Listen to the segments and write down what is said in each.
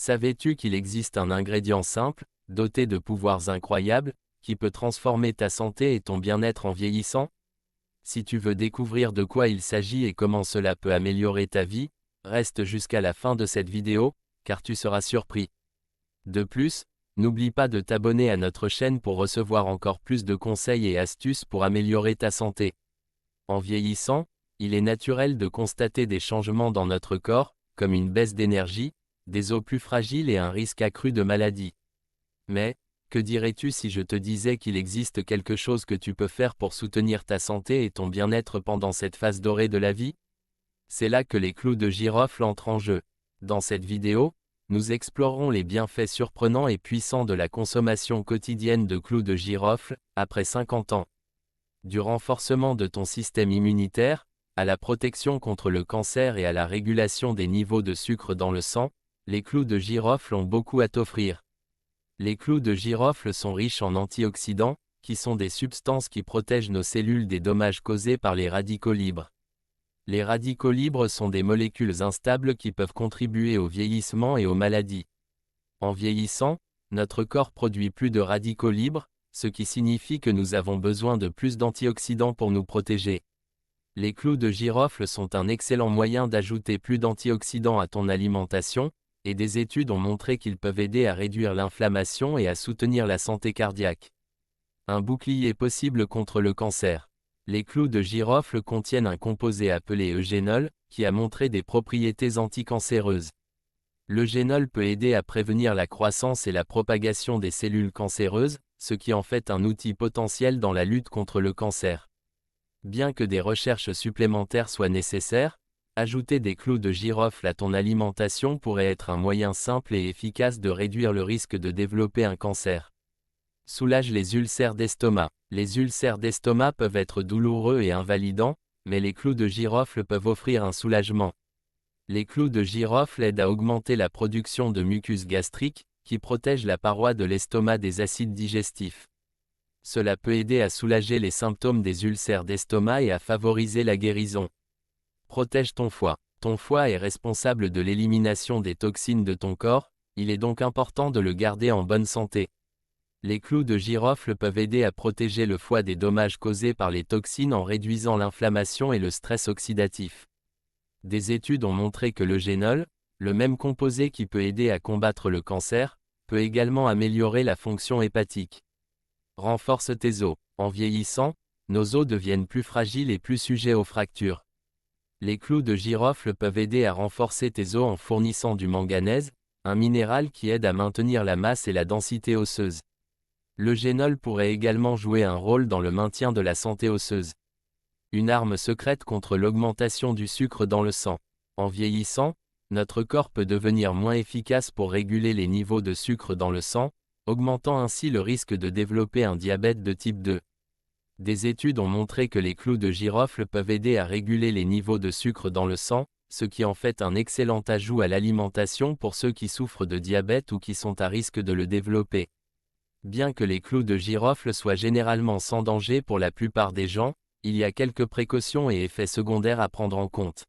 Savais-tu qu'il existe un ingrédient simple, doté de pouvoirs incroyables, qui peut transformer ta santé et ton bien-être en vieillissant? Si tu veux découvrir de quoi il s'agit et comment cela peut améliorer ta vie, reste jusqu'à la fin de cette vidéo, car tu seras surpris. De plus, n'oublie pas de t'abonner à notre chaîne pour recevoir encore plus de conseils et astuces pour améliorer ta santé. En vieillissant, il est naturel de constater des changements dans notre corps, comme une baisse d'énergie, des os plus fragiles et un risque accru de maladie. Mais, que dirais-tu si je te disais qu'il existe quelque chose que tu peux faire pour soutenir ta santé et ton bien-être pendant cette phase dorée de la vie? C'est là que les clous de girofle entrent en jeu. Dans cette vidéo, nous explorerons les bienfaits surprenants et puissants de la consommation quotidienne de clous de girofle, après 50 ans. Du renforcement de ton système immunitaire, à la protection contre le cancer et à la régulation des niveaux de sucre dans le sang, les clous de girofle ont beaucoup à t'offrir. Les clous de girofle sont riches en antioxydants, qui sont des substances qui protègent nos cellules des dommages causés par les radicaux libres. Les radicaux libres sont des molécules instables qui peuvent contribuer au vieillissement et aux maladies. En vieillissant, notre corps produit plus de radicaux libres, ce qui signifie que nous avons besoin de plus d'antioxydants pour nous protéger. Les clous de girofle sont un excellent moyen d'ajouter plus d'antioxydants à ton alimentation, et des études ont montré qu'ils peuvent aider à réduire l'inflammation et à soutenir la santé cardiaque. Un bouclier possible contre le cancer. Les clous de girofle contiennent un composé appelé eugénol, qui a montré des propriétés anticancéreuses. L'eugénol peut aider à prévenir la croissance et la propagation des cellules cancéreuses, ce qui en fait un outil potentiel dans la lutte contre le cancer. Bien que des recherches supplémentaires soient nécessaires, ajouter des clous de girofle à ton alimentation pourrait être un moyen simple et efficace de réduire le risque de développer un cancer. Soulage les ulcères d'estomac. Les ulcères d'estomac peuvent être douloureux et invalidants, mais les clous de girofle peuvent offrir un soulagement. Les clous de girofle aident à augmenter la production de mucus gastrique, qui protège la paroi de l'estomac des acides digestifs. Cela peut aider à soulager les symptômes des ulcères d'estomac et à favoriser la guérison. Protège ton foie. Ton foie est responsable de l'élimination des toxines de ton corps, il est donc important de le garder en bonne santé. Les clous de girofle peuvent aider à protéger le foie des dommages causés par les toxines en réduisant l'inflammation et le stress oxydatif. Des études ont montré que l'eugénol, le même composé qui peut aider à combattre le cancer, peut également améliorer la fonction hépatique. Renforce tes os. En vieillissant, nos os deviennent plus fragiles et plus sujets aux fractures. Les clous de girofle peuvent aider à renforcer tes os en fournissant du manganèse, un minéral qui aide à maintenir la masse et la densité osseuse. L'eugénol pourrait également jouer un rôle dans le maintien de la santé osseuse. Une arme secrète contre l'augmentation du sucre dans le sang. En vieillissant, notre corps peut devenir moins efficace pour réguler les niveaux de sucre dans le sang, augmentant ainsi le risque de développer un diabète de type 2. Des études ont montré que les clous de girofle peuvent aider à réguler les niveaux de sucre dans le sang, ce qui en fait un excellent ajout à l'alimentation pour ceux qui souffrent de diabète ou qui sont à risque de le développer. Bien que les clous de girofle soient généralement sans danger pour la plupart des gens, il y a quelques précautions et effets secondaires à prendre en compte.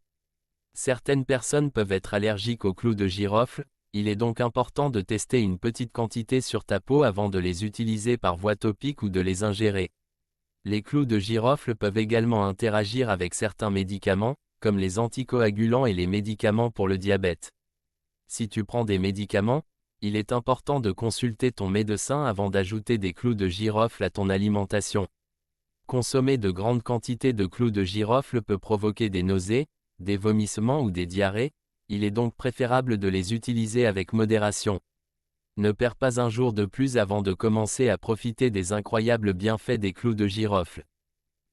Certaines personnes peuvent être allergiques aux clous de girofle, il est donc important de tester une petite quantité sur ta peau avant de les utiliser par voie topique ou de les ingérer. Les clous de girofle peuvent également interagir avec certains médicaments, comme les anticoagulants et les médicaments pour le diabète. Si tu prends des médicaments, il est important de consulter ton médecin avant d'ajouter des clous de girofle à ton alimentation. Consommer de grandes quantités de clous de girofle peut provoquer des nausées, des vomissements ou des diarrhées, il est donc préférable de les utiliser avec modération. Ne perds pas un jour de plus avant de commencer à profiter des incroyables bienfaits des clous de girofle.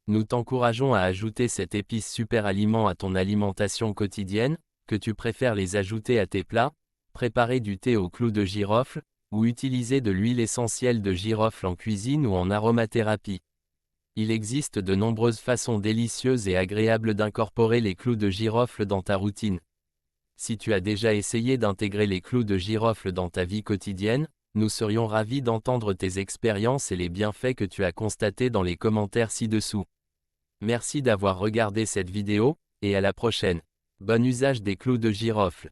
Nous t'encourageons à ajouter cette épice super aliment à ton alimentation quotidienne, que tu préfères les ajouter à tes plats, préparer du thé aux clous de girofle, ou utiliser de l'huile essentielle de girofle en cuisine ou en aromathérapie. Il existe de nombreuses façons délicieuses et agréables d'incorporer les clous de girofle dans ta routine. Si tu as déjà essayé d'intégrer les clous de girofle dans ta vie quotidienne, nous serions ravis d'entendre tes expériences et les bienfaits que tu as constatés dans les commentaires ci-dessous. Merci d'avoir regardé cette vidéo, et à la prochaine. Bon usage des clous de girofle.